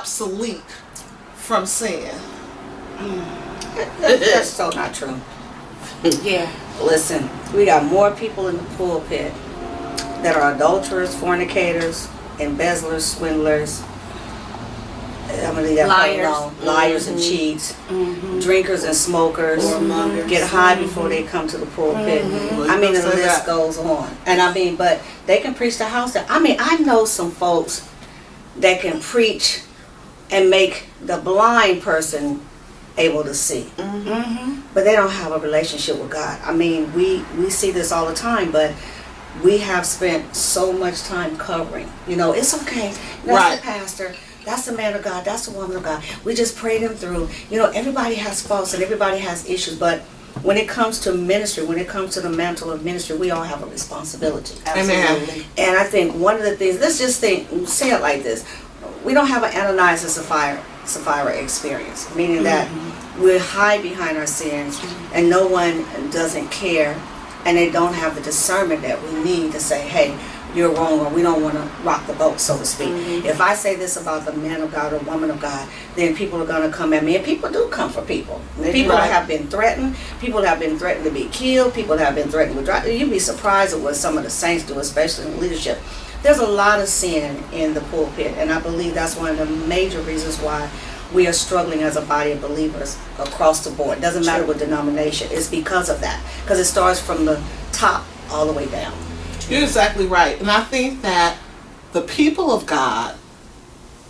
obsolete from sin. That's so not true. Yeah. Listen, we got more people in the pulpit that are adulterers, fornicators, embezzlers, swindlers. I'm gonna leave that part Liars. alone. Liars and cheats, drinkers and smokers, get high before they come to the pulpit. I mean, the list goes on. And I mean, but they can preach the house down. I mean, I know some folks that can preach and make the blind person able to see. But they don't have a relationship with God. I mean, we see this all the time, but we have spent so much time covering. You know, it's okay. That's the pastor. That's the man of God. That's the woman of God. We just pray them through. You know, everybody has faults and everybody has issues, but when it comes to ministry, when it comes to the mantle of ministry, we all have a responsibility. Amen. And I think one of the things, let's just say it like this. We don't have an Ananias and Sapphira experience, meaning that we hide behind our sins and no one doesn't care and they don't have the discernment that we need to say, hey, you're wrong, or we don't want to rock the boat, so to speak. If I say this about the man of God or woman of God, then people are going to come at me, and people do come for people. People have been threatened. People have been threatened to be killed. People have been threatened with drugs. You'd be surprised at what some of the saints do, especially in leadership. There's a lot of sin in the pulpit, and I believe that's one of the major reasons why we are struggling as a body of believers across the board. It doesn't matter what denomination. It's because of that, because it starts from the top all the way down. You're exactly right. And I think that the people of God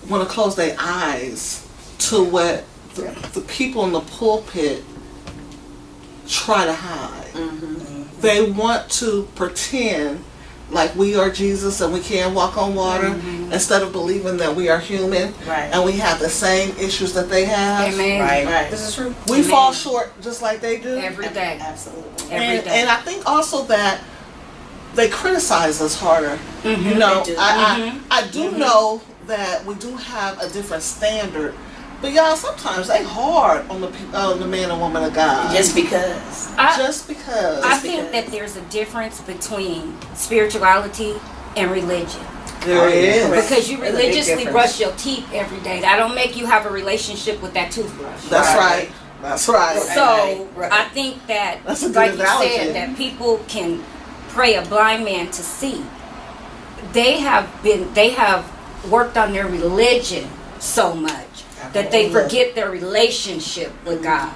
want to close their eyes to what the people in the pulpit try to hide. They want to pretend like we are Jesus and we can't walk on water instead of believing that we are human and we have the same issues that they have. Amen. Right. This is true. We fall short just like they do. Every day. Absolutely. Every day. And I think also that they criticize us harder. You know, I do know that we do have a different standard, but y'all, sometimes they hard on the man and woman of God. Just because. I think that there's a difference between spirituality and religion. There is. Because you There's a big religiously difference. brush your teeth every day. That don't make you have a relationship with that toothbrush. That's right. That's right. So Right. I think that, That's a good like you analogy. said, that people can pray a blind man to see. They have worked on their religion so much that they forget their relationship with God.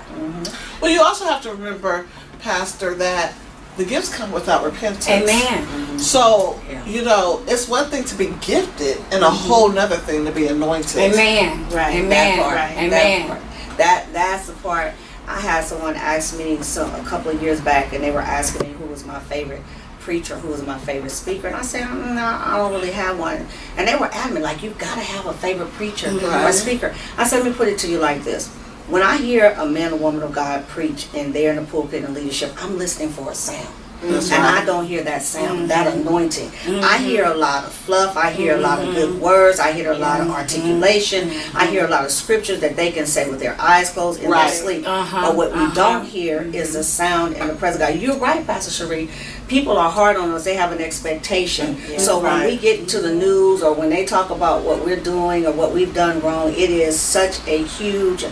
Well, you also have to remember, Pastor, that the gifts come without repentance. Amen. So, you know, it's one thing to be gifted and a whole nother thing to be anointed. Amen. Right. Amen. That part. Amen. That's the part. I had someone ask me a couple of years back, and they were asking me who was my favorite preacher, who was my favorite speaker, and I said, no, I don't really have one. And they were adamant, like, you've got to have a favorite preacher or speaker. I said, let me put it to you like this. When I hear a man or woman of God preach and they're in the pulpit and leadership, I'm listening for a sound. That's And right. I don't hear that sound, that anointing. I hear a lot of fluff. I hear a lot of good words. I hear a lot of articulation. I hear a lot of scriptures that they can say with their eyes closed in their sleep. But what we don't hear is the sound and the presence of God. You're right, Pastor Cherie. People are hard on us. They have an expectation. So when we get into the news or when they talk about what we're doing or what we've done wrong, it is such a huge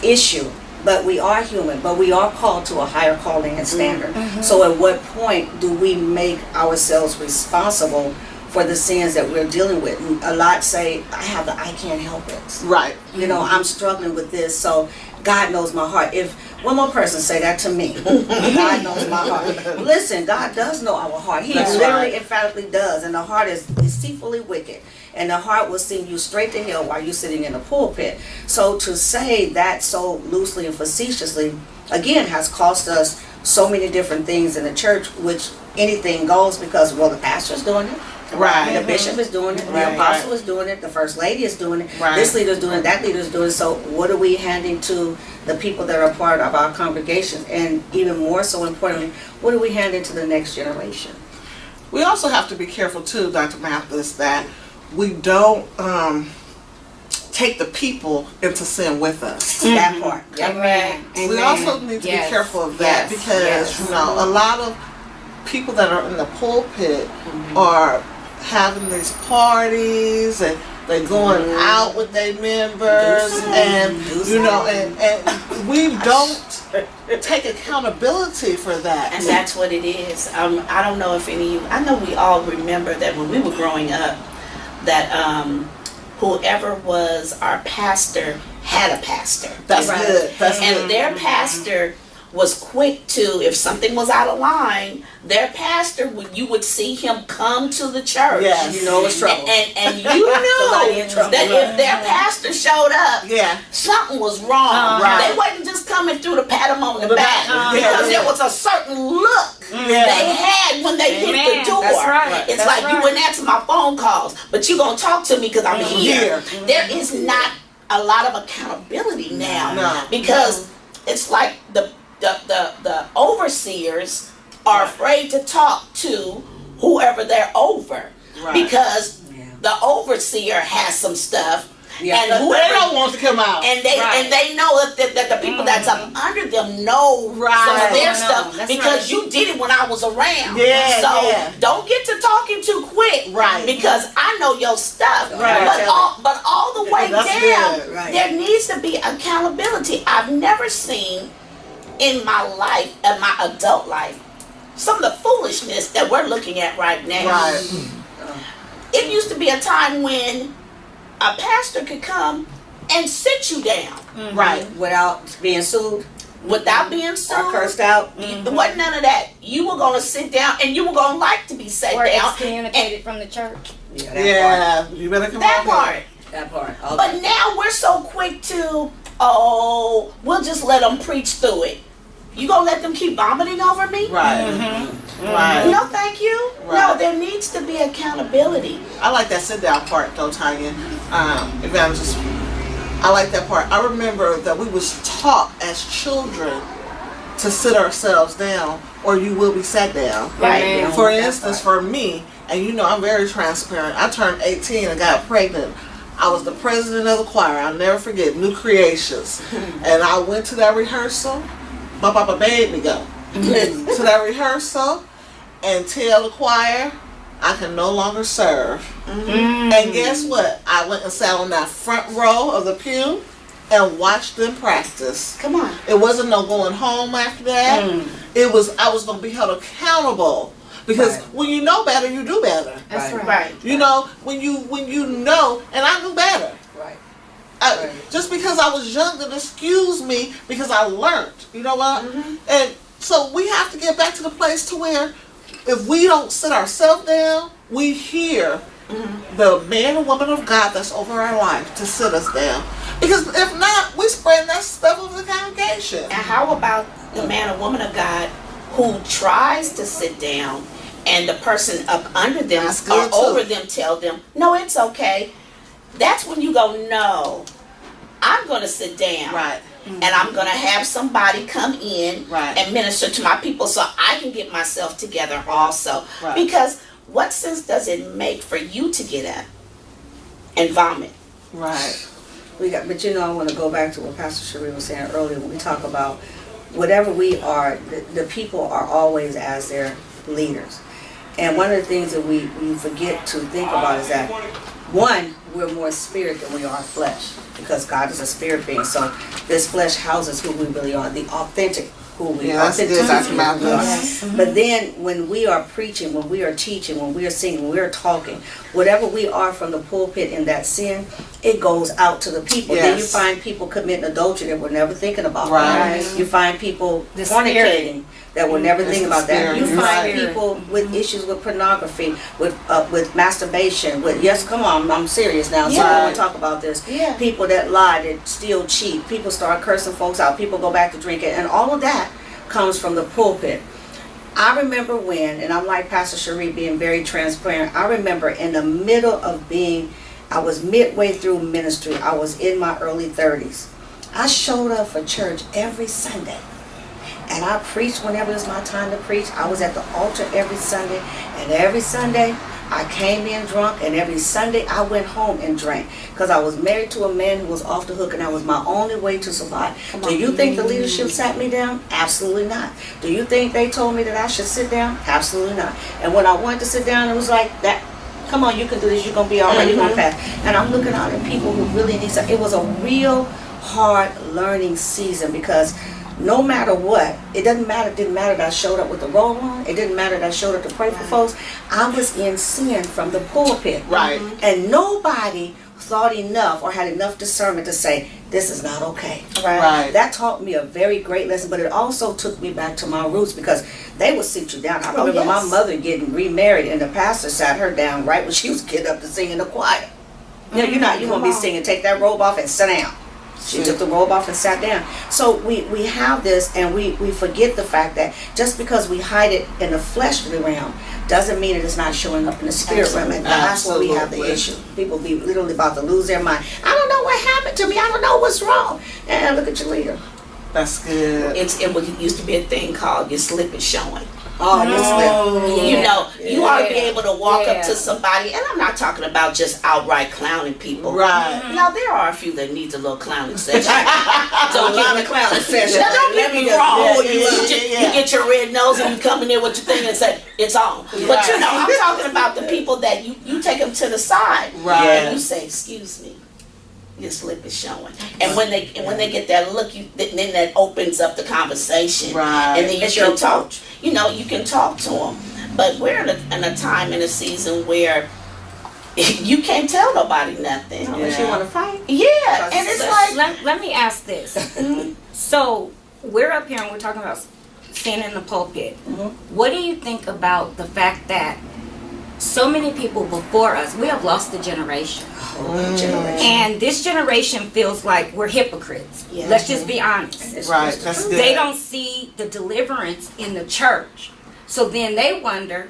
issue. But we are human, but we are called to a higher calling and standard. So at what point do we make ourselves responsible for the sins that we're dealing with? And a lot say, I can't help it. Right. You know, I'm struggling with this, so God knows my heart. If one more person say that to me, God knows my heart. Listen, God does know our heart. He literally emphatically does. And the heart is deceitfully wicked. And the heart will send you straight to hell while you're sitting in a pulpit. So to say that so loosely and facetiously, again, has cost us so many different things in the church, which anything goes because, well, the pastor's doing it. Right. The bishop is doing it. The apostle is doing it. The first lady is doing it. This leader's doing it. That leader's doing it. So what are we handing to the people that are part of our congregations? And even more so importantly, what are we handing to the next generation? We also have to be careful too, Dr. Mathis, that we don't take the people into sin with us. That part. Amen. We also need to be careful of that because, you know, a lot of people that are in the pulpit are having these parties and They going out with their members, and you know, and we don't take accountability for that. And that's what it is. I don't know if any of you, I know we all remember that when we were growing up, that whoever was our pastor had a pastor. That's good. That's And good. their pastor was quick to, if something was out of line, their pastor, when you would see him come to the church, Yes. You know it's trouble. and you knew Somebody in trouble. that if their pastor showed up, Yeah. something was wrong. Right. They wasn't just coming through to pat him on the The back, back. because Yeah. there was a certain look Yeah. they had when they hit Amen. the door. That's right. It's That's like you right. wouldn't answer my phone calls, but you gonna talk to me because I'm here. There is not a lot of accountability now, No. because it's like the overseers are afraid to talk to whoever they're over, Right. because Yeah. the overseer has some stuff, Yeah. and They whoever don't want to come out. and they know that the people that's up under them know some Right. of their What's going stuff, on. That's because right. you did it when I was around. Yeah, So yeah. don't get to talking too quick. Right. Because I know your stuff. Right. But all the way That's down, good. Right. there needs to be accountability. I've never seen in my life, in my adult life, some of the foolishness that we're looking at right now. Right. It used to be a time when a pastor could come and sit you down Right. Without being sued without being sued. or cursed out. It wasn't none of that. You were gonna sit down, and you were gonna like to be sat Or down. excommunicated from the church. Yeah, that Yeah. You better come That on here. part. That part. Okay. But now we're so quick to, we'll just let them preach through it. You gonna let them keep vomiting over me? Right. Right. No, thank you. No, Right. there needs to be accountability. I like that sit down part though, Tanya. Evangelist. I like that part. I remember that we was taught as children to sit ourselves down, or you will be sat down. Right. Amen. For instance, for me, and you know I'm very transparent, I turned 18 and got pregnant. I was the president of the choir. I'll never forget, New Creations. And I went to that rehearsal. My papa made me go to that rehearsal and tell the choir I can no longer serve. And guess what? I went and sat on that front row of the pew and watched them practice. Come on. It wasn't no going home after that. It was, I was going to be held accountable, because Right. when you know better, you do better. That's Right. right. Right. You know, when you know, and I knew better. Right. I, just because I was young didn't excuse me, because I learned. You know what? And so we have to get back to the place to where, if we don't sit ourselves down, we hear the man or woman of God that's over our life to sit us down. Because if not, we spread that stuff over the congregation. And how about the man or woman of God who tries to sit down, and the person up under them That's or good, too. over them tell them, no, it's okay. That's when you go, no, I'm going to sit down. Right. And I'm going to have somebody come in Right. and minister to my people so I can get myself together also. Right. Because what sense does it make for you to get up and vomit? Right. But you know, I want to go back to what Pastor Cherie was saying earlier when we talk about whatever we are, the people are always as their leaders. And one of the things that we forget to think about is that, one, we're more spirit than we are flesh, because God is a spirit being. So this flesh houses who we really are, the authentic who we Yeah, are. that's good, Dr. Malcolm. But then when we are preaching, when we are teaching, when we are singing, when we are talking, whatever we are from the pulpit in that sin, it goes out to the people. Then you Yes. find people committing adultery that we're never thinking about. Right. You find people The fornicating that we're never It's thinking the about that. spirit. You You're find right. people with issues with pornography, with masturbation, with, yes, come on, I'm serious now, so I Yeah. want to talk about this. Yeah. People that lie, that steal, cheat, people start cursing folks out, people go back to drinking, and all of that comes from the pulpit. I remember when, and I'm like Pastor Cherie being very transparent, I remember in the middle of I was midway through ministry, I was in my early 30s. I showed up for church every Sunday. And I preached whenever it was my time to preach. I was at the altar every Sunday. And every Sunday, I came in drunk. And every Sunday, I went home and drank. Because I was married to a man who was off the hook. And that was my only way to survive. Do you think the leadership sat me down? Absolutely not. Do you think they told me that I should sit down? Absolutely not. And when I wanted to sit down, it was like that. come on, you can do this, you're going to be all right, you're going to pass. And I'm looking out at people who really need something. It was a real hard learning season because no matter what, it didn't matter that I showed up with the robe on. It didn't matter that I showed up to pray for folks. I was in sin from the pulpit. Right. And nobody thought enough or had enough discernment to say, this is not okay. Right. That taught me a very great lesson, but it also took me back to my roots because they would sit you down. I remember my mother getting remarried and the pastor sat her down right when she was getting up to sing in the choir. You know, you're going to be singing, take that robe off and sit down. She took the robe off and sat down. So we have this, and we forget the fact that just because we hide it in the fleshly realm doesn't mean it is not showing up in the spirit realm. And that's where we have the issue. People be literally about to lose their mind. I don't know what happened to me. I don't know what's wrong. And look at your leader. That's good. It used to be a thing called your slip is showing. Oh, your slip. You know, you ought to be able to walk up to somebody, and I'm not talking about just outright clowning people. Right. Now, there are a few that needs a little clowning session. Don't get me clowning session. Now, don't get me wrong. Yeah. You get your red nose and you come in there with your thing and say, it's on. But, you know, I'm talking about the people that you take them to the side. Right. And you say, excuse me. Your slip is showing, and when they get that look, then that opens up the conversation, Right. and then you can talk. You know, you can talk to them. But we're in a time in a season where you can't tell nobody nothing Unless you want to fight. Yeah, and it's like let me ask this. So we're up here and we're talking about sin in the pulpit. What do you think about the fact that so many people before us, we have lost a generation? And this generation feels like we're hypocrites. Yeah. Let's just be honest. Right. That's good. They don't see the deliverance in the church. So then they wonder,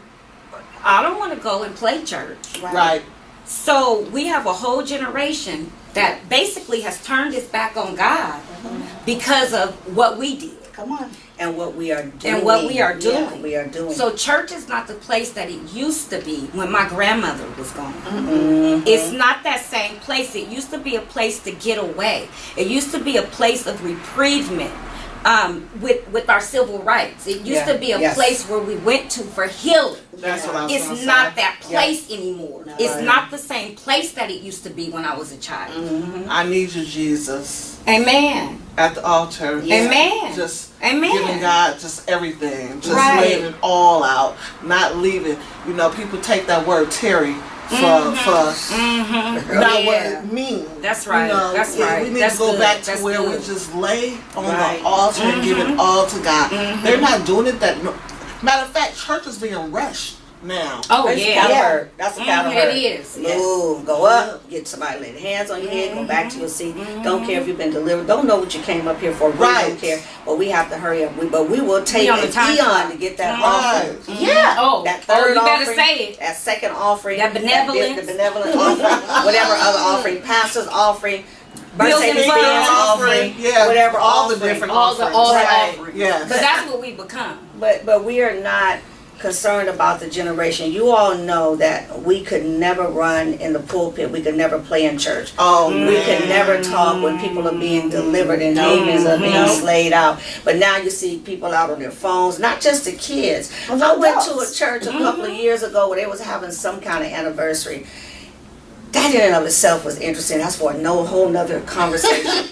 I don't want to go and play church. Right. So we have a whole generation that basically has turned its back on God because of what we did. come on. And what we are doing. And what we are doing. Yeah, we are doing. So church is not the place that it used to be when my grandmother was gone. Mhm. It's not that same place. It used to be a place to get away. It used to be a place of reprievement with our civil rights. It used to be a place where we went to for healing. That's what I was It's gonna not say. that place anymore. No. It's not the same place that it used to be when I was a child. I need you, Jesus, Amen. at the altar. Amen. Just Amen. giving God just everything. Just Right. laying it all out. Not leaving. You know, people take that word Terry for not what it means. That's right. You know, That's right. We need That's to go good. back to That's where we good. just lay on Right. the altar and give it all to God. They're not doing it that. Matter of fact, church is being rushed now. Oh That's yeah. kind of hurt. That's a kind of hurt. It is. Move, go up, get somebody lay their hands on your head, go back to your seat. Don't care if you've been delivered. Don't know what you came up here for. We Right. don't care. But we have to hurry up. But we will take We on the an time eon clock. to get that Right. offering. Yeah. Oh, That third you better offering, say it. that second offering, That benevolence. the benevolent offering, whatever other offering, pastor's offering, Bills and Mercedes funds Benz offering, Yeah, whatever all the offering. different All the offerings. offerings. Yes. But that's what we become. But we are not concerned about the generation. You all know that we could never run in the pulpit. We could never play in church. Oh, We could never talk when people are being delivered and demons are being slayed out. But now you see people out on their phones, not just the kids. I went to a church a couple of years ago where they was having some kind of anniversary. That in and of itself was interesting. That's for no whole nother conversation.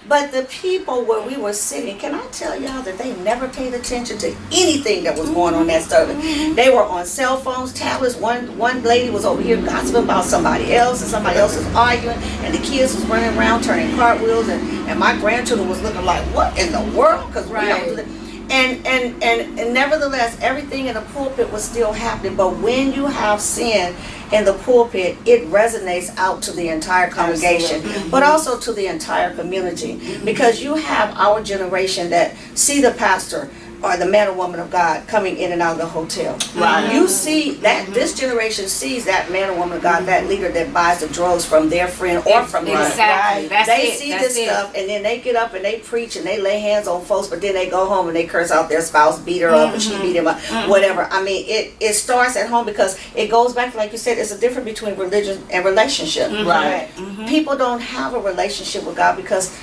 But the people where we were sitting, can I tell y'all that they never paid attention to anything that was going on that service? They were on cell phones, tablets. One lady was over here gossiping about somebody else, and somebody else was arguing, and the kids was running around turning cartwheels, and my grandchildren was looking like, what in the world? Because we don't do that. And nevertheless, everything in the pulpit was still happening. But when you have sin in the pulpit, it resonates out to the entire congregation, but also to the entire community. Because you have our generation that see the pastor or the man or woman of God coming in and out of the hotel. Right. You see that this generation sees that man or woman of God, that leader that buys the drugs from their friend or from them. Exactly. That's They it. see That's this it. stuff, and then they get up and they preach and they lay hands on folks, but then they go home and they curse out their spouse, beat her up, and she beat him up, whatever. I mean, it starts at home because it goes back, like you said, it's a difference between religion and relationship. Right. People don't have a relationship with God because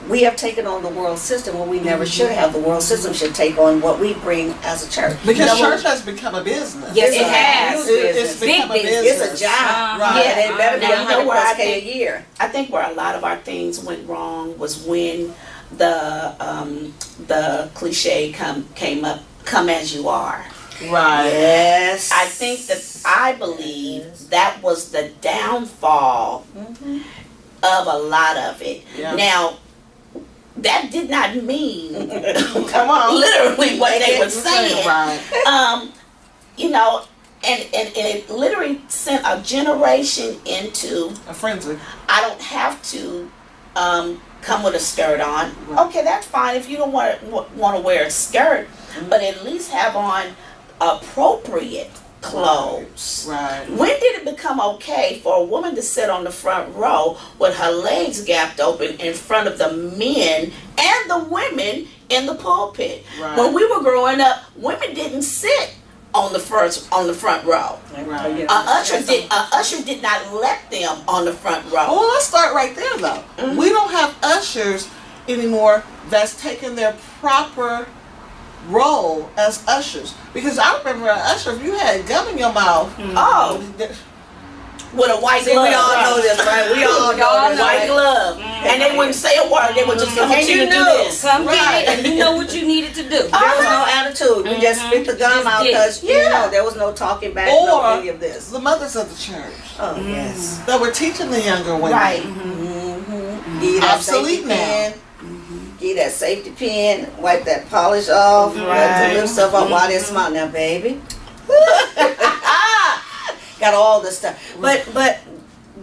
we have taken on the world system when we never should have. The world system should take on what we bring as a church. Because church has become a business. Yes, It's it a has. huge It's business. become a Big business. business. It's a job, Right. and it better be Now, you know 100 where I plus K a think- year. I think where a lot of our things went wrong was when the cliche come as you are. Right. Yes. I believe that was the downfall of a lot of it. Yeah. Now, that did not mean Come on. literally what they were saying. Right. You know, and it literally sent a generation into, A frenzy. I don't have to come with a skirt on. Right. Okay, that's fine if you don't want to wear a skirt, but at least have on appropriate clothes. Right. When did it become okay for a woman to sit on the front row with her legs gapped open in front of the men and the women in the pulpit? Right. When we were growing up, women didn't sit on the front row. Right. A usher did not let them on the front row. Well, let's start right there, though. We don't have ushers anymore that's taking their proper role as ushers. Because I remember an usher, if you had gum in your mouth, Oh, with a white See, glove. we all know this, right? We all know this, White right? glove. And they wouldn't say a word. They would just come And to you you to do knew. this. Come Right. get it, and you know what you needed to do. There was no attitude. We just spit the gum Just out did. because you know there was no talking back, no or any of this. the mothers of the church Oh yes. that were teaching the younger women. Right. Give you that Obsolete safety now. pin. Give you that safety pin. Wipe that polish off. Wipe Right. the lip stuff off while they're smiling. Now, baby. Got all this stuff. But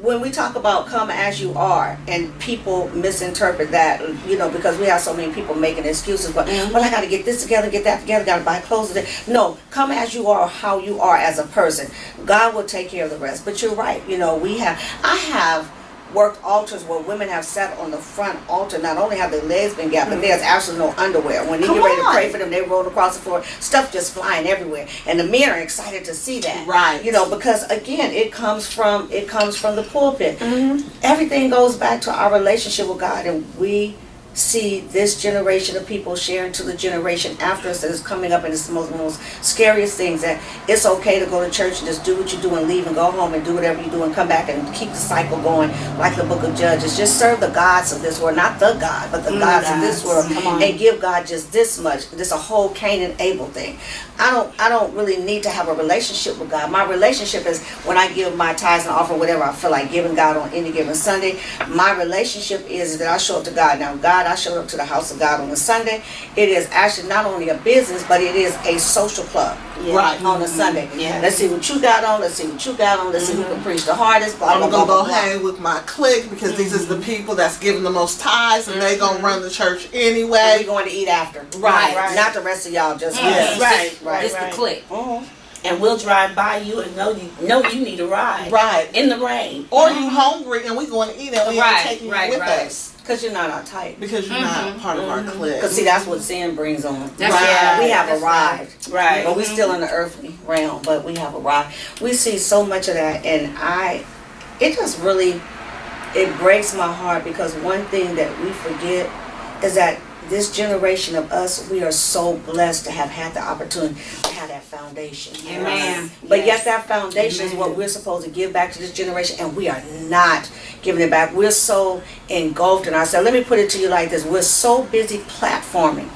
when we talk about come as you are, and people misinterpret that, you know, because we have so many people making excuses, but well, I got to get this together, get that together, got to buy clothes today. No, come as you are, how you are as a person. God will take care of the rest. But you're right. You know, I have worked altars where women have sat on the front altar. Not only have their legs been gapped, but there's absolutely no underwear. When they Come get ready to on. pray for them, they roll across the floor, stuff just flying everywhere, and the men are excited to see that. Right. You know, because again, it comes from the pulpit. Everything goes back to our relationship with God, and we see this generation of people sharing to the generation after us that is coming up, and it's the most scariest things, that it's okay to go to church and just do what you do and leave and go home and do whatever you do and come back and keep the cycle going like the book of Judges. Just serve the gods of this world, not the God, but the gods of this world, Come on. and give God just this much. This a whole Cain and Abel thing. I don't really need to have a relationship with God. My relationship is when I give my tithes and offer whatever I feel like giving God on any given Sunday. My relationship is that I show up to God. Now, God, I showed up to the house of God on a Sunday. It is actually not only a business, but it is a social club. Right. On a Sunday. Yeah. Let's see what you got on. Let's see what you got on. Let's see who can preach the hardest. Blah, I'm blah, gonna blah, go blah, blah. hang with my clique because these is the people that's giving the most tithes, and they gonna run the church And anyway. we going to eat after. Right. Not the rest of y'all. Just Yes. Right. Just the click. And we'll drive by you and know you need a ride. Right. In the rain. Or you hungry and we going to eat and we Right, ain't taking right, you with right. us Because you're not our type. because you're not part of our clique. Because see, that's what sin brings on. That's right. We have That's arrived. Right. But we're still in the earthly realm, but we have arrived. We see so much of that, and it just really, it breaks my heart, because one thing that we forget is that this generation of us, we are so blessed to have had the opportunity to have that foundation. Amen. But yet that foundation is what we're supposed to give back to this generation, and we are not giving it back. We're so engulfed in ourselves. Let me put it to you like this. We're so busy platforming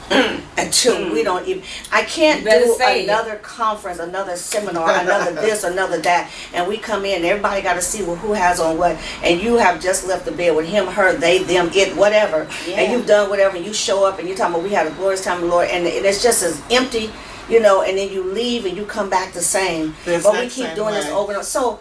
until we don't even, I can't You better do say it. another conference, another seminar, another this, another that, and we come in, everybody got to see who has on what, and you have just left the bed with him, her, they, them, it, whatever, and you've done whatever, and you show up and you're talking about we had a glorious time with the Lord, and it's just as empty, you know, and then you leave and you come back the same. The But we exact keep same doing this way. over and over. So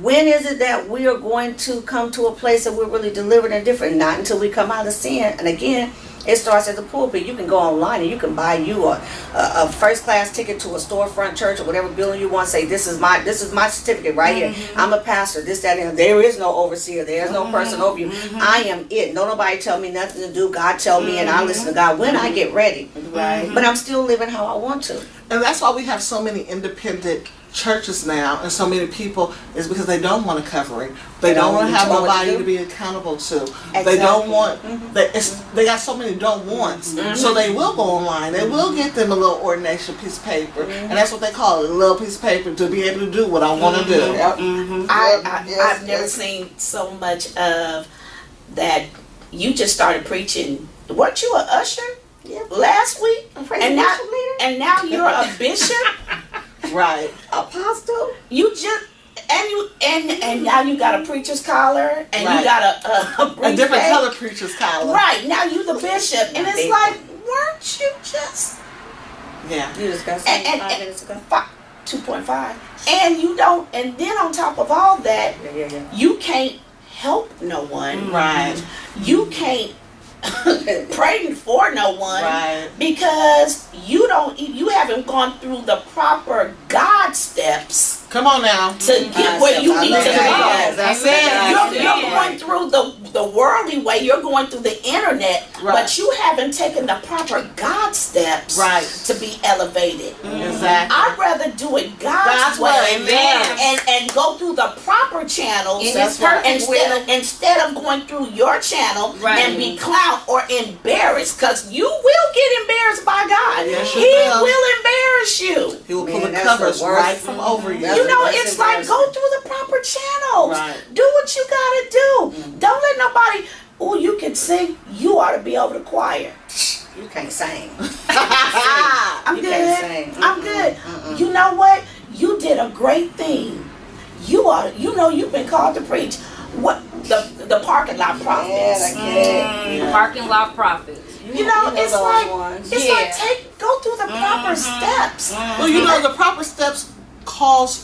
when is it that we are going to come to a place that we're really delivered and different? Not until we come out of sin. And again, it starts at the pulpit. You can go online and you can buy you a first class ticket to a storefront church or whatever building you want. Say this is my certificate right here. I'm a pastor. This, that, and there is no overseer. There is no person over you. I am it. No nobody tell me nothing to do. God tell me, and I listen to God when I get ready. Right. But I'm still living how I want to. And that's why we have so many independent churches now and so many people is because they don't want a covering. They don't want to have nobody to be accountable to. They don't want, they got so many don't wants. So they will go online. They will get them a little ordination piece of paper. And that's what they call it, a little piece of paper to be able to do what I want to do. I've never seen so much of that. You just started preaching. Weren't you an usher last week? And now you're a bishop? Right. Apostle. You just and now you got a preacher's collar and you got a different color preacher's collar. Right, now you the bishop and it's like, weren't you just You just got 5 minutes ago. 2.5. And you don't, and then on top of all that, you can't help no one. Right. You can't pray for no one. Right. Because you haven't gone through the proper God steps. Come on now. To get where you need to go. That's it. You're going through the worldly way. You're going through the internet, but you haven't taken the proper God steps to be elevated. Exactly. I'd rather do it God's way and go through the proper channels instead of going through your channel and be clowned or embarrassed, because you will get embarrassed by God. Yes, He will embarrass you. He will pull the covers right from over you. You know, it's like, go through the proper channels. Right. Do what you gotta do. Don't let nobody, you can sing, you ought to be over the choir. You can't sing. I'm good. I'm good. You know what? You did a great thing. You've been called to preach. What the parking lot prophets. Parking lot prophets. It's like go through the proper steps. Well, the proper steps calls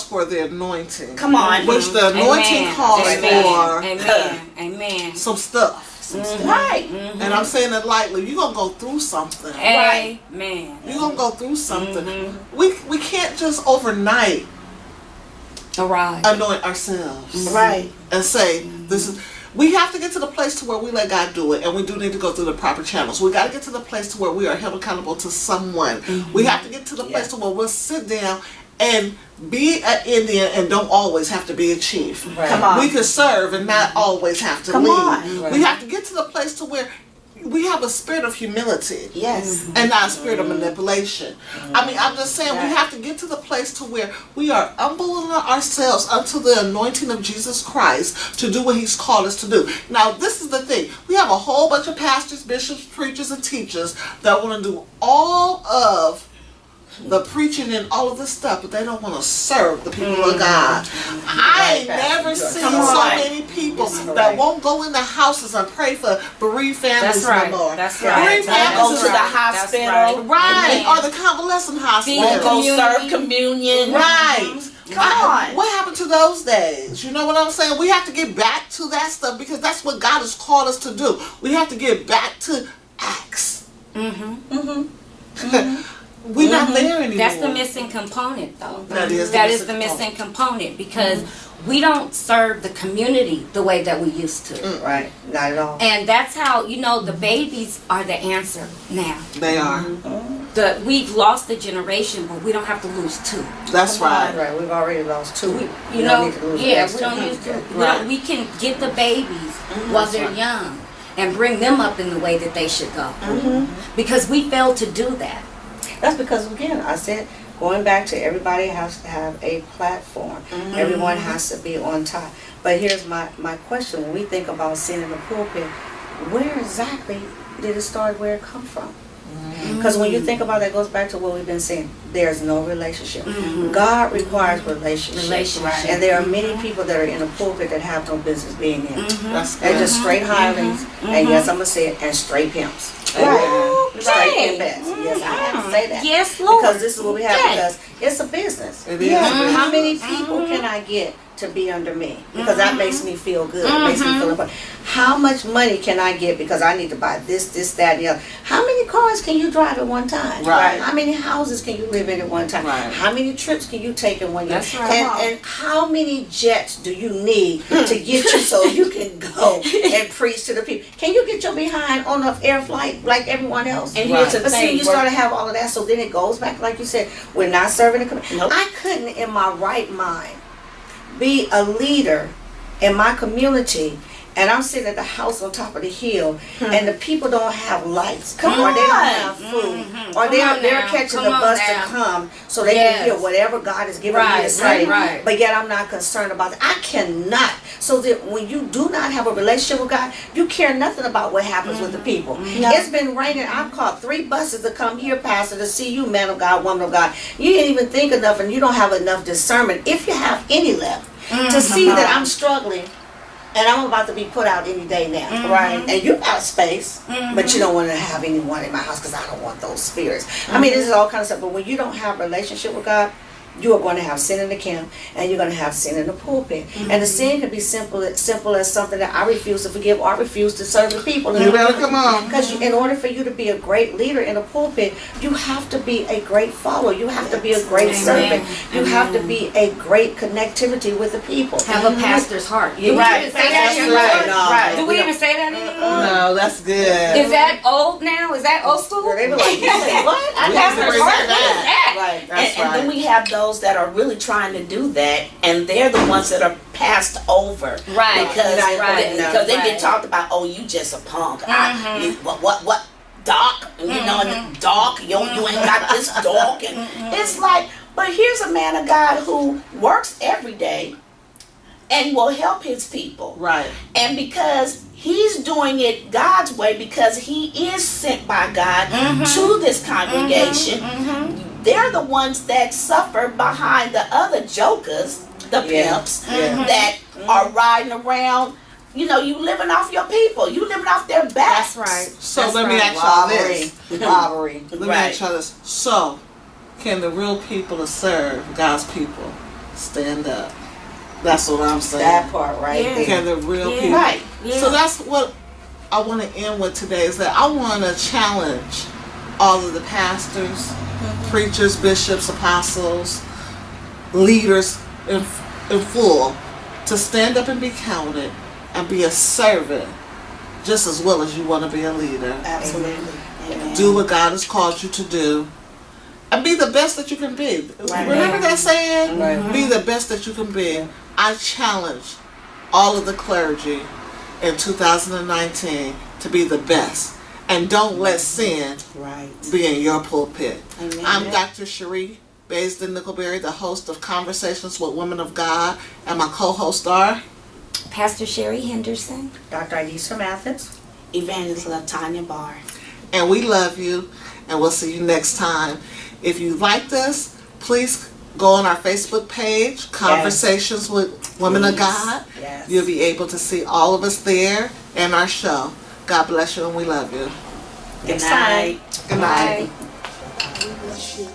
for the anointing. Come on. Which the anointing calls for Amen. some stuff. Right. And I'm saying it lightly. You're going to go through something. Amen. You're going to go through something. We can't just overnight anoint ourselves. Right. And say, this is... We have to get to the place to where we let God do it, and we do need to go through the proper channels. We got to get to the place to where we are held accountable to someone. We have to get to the place to where we'll sit down and be an Indian and don't always have to be a chief. Right. Come on. We can serve and not always have to lead. Right. We have to get to the place to where we have a spirit of humility. Yes. And not a spirit of manipulation. I mean, I'm just saying, we have to get to the place to where we are humbling ourselves unto the anointing of Jesus Christ to do what He's called us to do. Now, this is the thing. We have a whole bunch of pastors, bishops, preachers, and teachers that want to do all of the preaching and all of this stuff, but they don't want to serve the people of God. I ain't never seen so many people that won't go in the houses and pray for bereaved families anymore. That's right. Bereaved families Go to the hospital. Right. Or the convalescent hospital. Go serve communion. Right. Come on. What happened to those days? You know what I'm saying? We have to get back to that stuff because that's what God has called us to do. We have to get back to Acts. We're not there anymore. That's the missing component, though. That is the missing component because we don't serve the community the way that we used to. Right, not at all. And that's how, the babies are the answer now. They are. We've lost a generation, but we don't have to lose two. That's right. Right, we've already lost 2. We need to lose the next we 2. don't use to. Right. We can get the babies while they're young and bring them up in the way that they should go. Because we failed to do that. That's because, again, I said, going back to everybody has to have a platform. Everyone has to be on top. But here's my question. When we think about sin in the pulpit, where exactly did it start, where it come from? Because when you think about it, it goes back to what we've been saying. There's no relationship. God requires relationship. And there are many people that are in the pulpit that have no business being in. They're just straight hirelings, and yes, I'm going to say it, and straight pimps. Straight pimpets. Yes, I have to say that. Yes, Lord. Because this is what we have, because it's a business. It is. How many people can I get to be under me because that makes me feel good. It makes me feel important. How much money can I get because I need to buy this, that, and the other? How many cars can you drive at one time? Right. How many houses can you live in at one time? Right. How many trips can you take in one year? That's right. And how many jets do you need to get you so you can go and preach to the people? Can you get your behind on an air flight like everyone else? And here's the But see, thing, you start to have all of that, so then it goes back, like you said, we're not serving the community. Nope. I couldn't, in my right mind, be a leader in my community, and I'm sitting at the house on top of the hill, and the people don't have lights, or they don't have food, or they're catching the bus to come so they can hear whatever God is giving me to say. Right. But yet I'm not concerned about that. I cannot. So that when you do not have a relationship with God, you care nothing about what happens with the people. It's been raining. I've caught 3 buses to come here, Pastor, to see you, man of God, woman of God. You didn't even think enough, and you don't have enough discernment, if you have any left, to see that I'm struggling. And I'm about to be put out any day now. Right. And you got space, but you don't want to have anyone in my house because I don't want those spirits. I mean, this is all kind of stuff. But when you don't have a relationship with God, you are going to have sin in the camp, and you're going to have sin in the pulpit. And the sin can be simple as something that I refuse to forgive or refuse to serve the people. You better come on. Because in order for you to be a great leader in a pulpit, you have to be a great follower. You have to be a great servant. You have to be a great connectivity with the people. Have a pastor's heart. Do we Right. even say that That's anymore? right. No, Right. Do we we don't. even say that anymore? No, that's good. Is that old now? Is that old school? They be like, you say what? We have to bring Pastor's that heart? back. Right. That's and then right. we have those that are really trying to do that, and they're the ones that are passed over, Right. Because Right. because they Right. get talked about. Oh, you just a punk. What? Doc? You know, and Doc. You ain't got this dog, and it's like. But here's a man of God who works every day, and will help his people. Right. And because he's doing it God's way, because he is sent by God to this congregation, they're the ones that suffer behind the other jokers, the pimps, that are riding around. You know, you living off your people. You living off their backs. That's right. So That's let me right. ask y'all this. Robbery. Let me ask y'all this. So, can the real people that serve God's people stand up? That's what I'm saying. That part right Yeah. there. Can the real Yeah. people? Right. Yeah. So that's what I want to end with today, is that I want to challenge all of the pastors, preachers, bishops, apostles, leaders in full to stand up and be counted and be a servant just as well as you want to be a leader. Absolutely. Amen. Do what God has called you to do and be the best that you can be. Right. Remember that saying? Right. Be the best that you can be. I challenge all of the clergy in 2019 to be the best. And don't let sin Right. be in your pulpit. Amen. I'm Dr. Cherie Baisden-Nickelberry, the host of Conversations with Women of God, and my co-hosts are Pastor Sherry Henderson. Dr. Idisa Mathis. Evangelist Tanya Barr. and we love you, and we'll see you next time. If you liked us, please go on our Facebook page, Conversations with Women of God. Yes. You'll be able to see all of us there and our show. God bless you, and we love you. Good night. Good night. Bye. We bless you.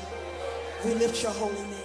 We lift your holy name.